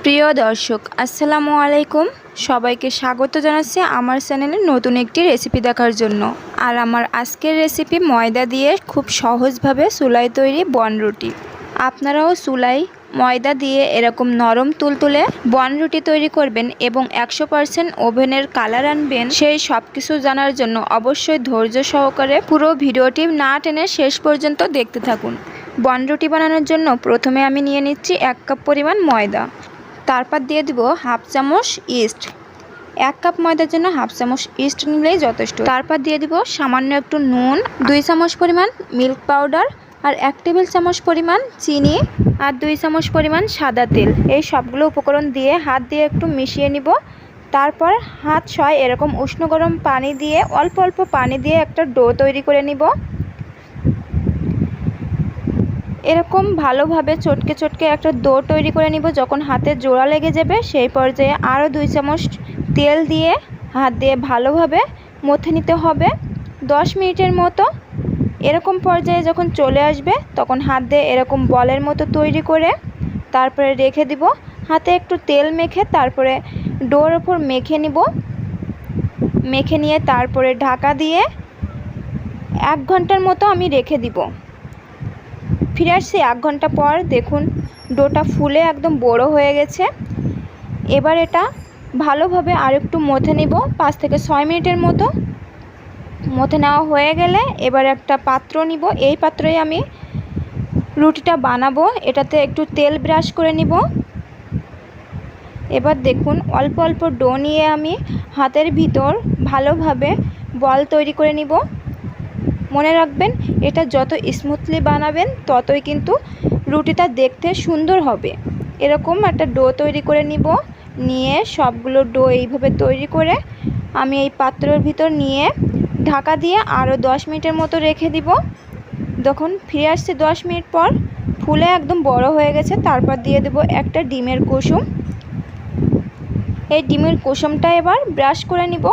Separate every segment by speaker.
Speaker 1: প্রিয় দর্শক আসসালামু আলাইকুম। সবাইকে স্বাগত জানাচ্ছি আমার চ্যানেলে নতুন একটি রেসিপি দেখার জন্য। আর আমার আজকের রেসিপি ময়দা দিয়ে খুব সহজভাবে চুলায় তৈরি বনরুটি। আপনারাও চুলায় ময়দা দিয়ে এরকম নরম তুলতুলে বনরুটি তৈরি করবেন এবং 100% ওভেনের কালার আনবেন। সেই সব কিছু জানার জন্য অবশ্যই ধৈর্য সহকারে পুরো ভিডিওটি না টেনে শেষ পর্যন্ত দেখতে থাকুন। বনরুটি বানানোর জন্য প্রথমে আমি নিয়ে নিচ্ছি 1 কাপ পরিমাণ ময়দা। তারপর দিয়ে দিব হাফ চামচ ইস্ট। 1 কাপ ময়দার জন্য হাফ চামচ ইস্ট নিলেই যথেষ্ট। তারপর দিয়ে দিব সামান্য একটু নুন, 2 চামচ পরিমাণ মিল্ক পাউডার, আর 1 টেবিল চামচ পরিমাণ চিনি, আর 2 চামচ পরিমাণ সাদা তেল। এই সবগুলো উপকরণ দিয়ে হাত দিয়ে একটু মিশিয়ে নিব। তারপর হাত ছয় এরকম উষ্ণ গরম পানি দিয়ে অল্প অল্প পানি দিয়ে একটা ডো তৈরি করে নিব। এরকম ভালোভাবে চটকে চটকে একটা ডো তৈরি করে নিব। যখন হাতে জোড়া লেগে যাবে সেই পর্যায়ে আরও 2 চামচ তেল দিয়ে হাত দিয়ে ভালোভাবে মথে নিতে হবে 10 মিনিটের মতো। এরকম পর্যায়ে যখন চলে আসবে তখন হাত দিয়ে এরকম বলের মতো তৈরি করে তারপরে রেখে দিব। হাতে একটু তেল মেখে তারপরে ডোর ওপর মেখে নিব। মেখে নিয়ে তারপরে ঢাকা দিয়ে 1 ঘন্টার মতো আমি রেখে দিব। ফিরে আসছি 1 ঘন্টা পর। দেখুন ডোটা ফুলে একদম বড় হয়ে গেছে। এবার এটা ভালোভাবে আরেকটু মথে নিব 5 থেকে 6 মিনিটের মতো। মথে নেওয়া হয়ে গেলে এবার একটা পাত্র নিব। এই পাত্রেই আমি রুটিটা বানাবো। এটাতে একটু তেল ব্রাশ করে নিব। এবার দেখুন অল্প অল্প ডো নিয়ে আমি হাতের ভিতর ভালোভাবে বল তৈরি করে নিব। মনে রাখবেন এটা যত স্মুথলি বানাবেন ততই কিন্তু রুটিটা দেখতে সুন্দর হবে। এরকম একটা ডো তৈরি করে নিব। নিয়ে সবগুলো ডো এইভাবে তৈরি করে আমি এই পাত্রের ভিতর নিয়ে ঢাকা দিয়ে আরও 10 মিনিটের মতো রেখে দিব। যখন ফিরে আসছে 10 মিনিট পর ফুলে একদম বড় হয়ে গেছে। তারপর দিয়ে দেব একটা ডিমের কুসুম। এই ডিমের কুসুমটা এবার ব্রাশ করে নিব।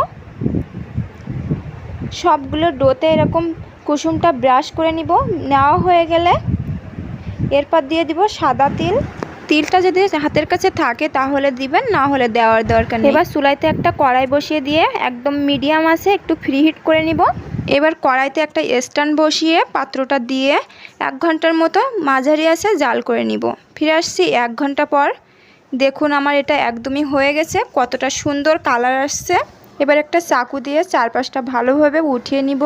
Speaker 1: সবগুলো ডোতে এরকম কুসুমটা ব্রাশ করে নিব। নেওয়া হয়ে গেলে এরপর দিয়ে দিব সাদা তিল। তিলটা যদি হাতের কাছে থাকে তাহলে দিবেন, না হলে দেওয়ার দরকার নেই। এবার চুলাইতে একটা কড়াই বসিয়ে দিয়ে একদম মিডিয়াম আছে একটু ফ্রিহিট করে নিব। এবার কড়াইতে একটা স্ট্যান্ড বসিয়ে পাত্রটা দিয়ে 1 ঘন্টার মতো মাঝারি আছে জাল করে নিব। ফিরে আসছি 1 ঘন্টা পর। দেখুন আমার এটা একদমই হয়ে গেছে। কতটা সুন্দর কালার আসছে। এবার একটা চাকু দিয়ে চারপাশটা ভালোভাবে উঠিয়ে নিব।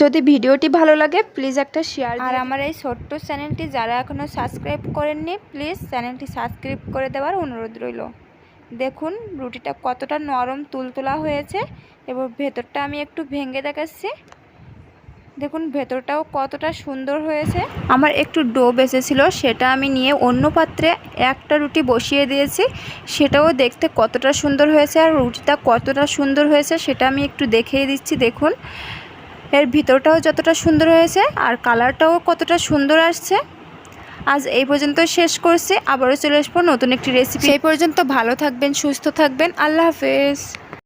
Speaker 1: যদি ভিডিওটি ভালো লাগে প্লিজ একটা শেয়ার। আর আমার এই ছোট্ট চ্যানেলটি যারা এখনও সাবস্ক্রাইব করেননি প্লিজ চ্যানেলটি সাবস্ক্রাইব করে দেওয়ার অনুরোধ রইল। দেখুন রুটিটা কতটা নরম তুলতুলা হয়েছে। এবার ভেতরটা আমি একটু ভেঙে দেখাচ্ছি। দেখুন ভেতরটাও কতটা সুন্দর হয়েছে। আমার একটু ডো বেঁচেছিল সেটা আমি নিয়ে অন্য পাত্রে একটা রুটি বসিয়ে দিয়েছি। সেটাও দেখতে কতটা সুন্দর হয়েছে। আর রুটিটা কতটা সুন্দর হয়েছে সেটা আমি একটু দেখিয়ে দিচ্ছি। দেখুন এর ভিতরটাও যতটা সুন্দর হয়েছে আর কালারটাও কতটা সুন্দর আসছে। আজ এই পর্যন্ত শেষ করছি। আবারও চলে আসবো নতুন একটি রেসিপি। সেই পর্যন্ত ভালো থাকবেন, সুস্থ থাকবেন। আল্লাহ হাফেজ।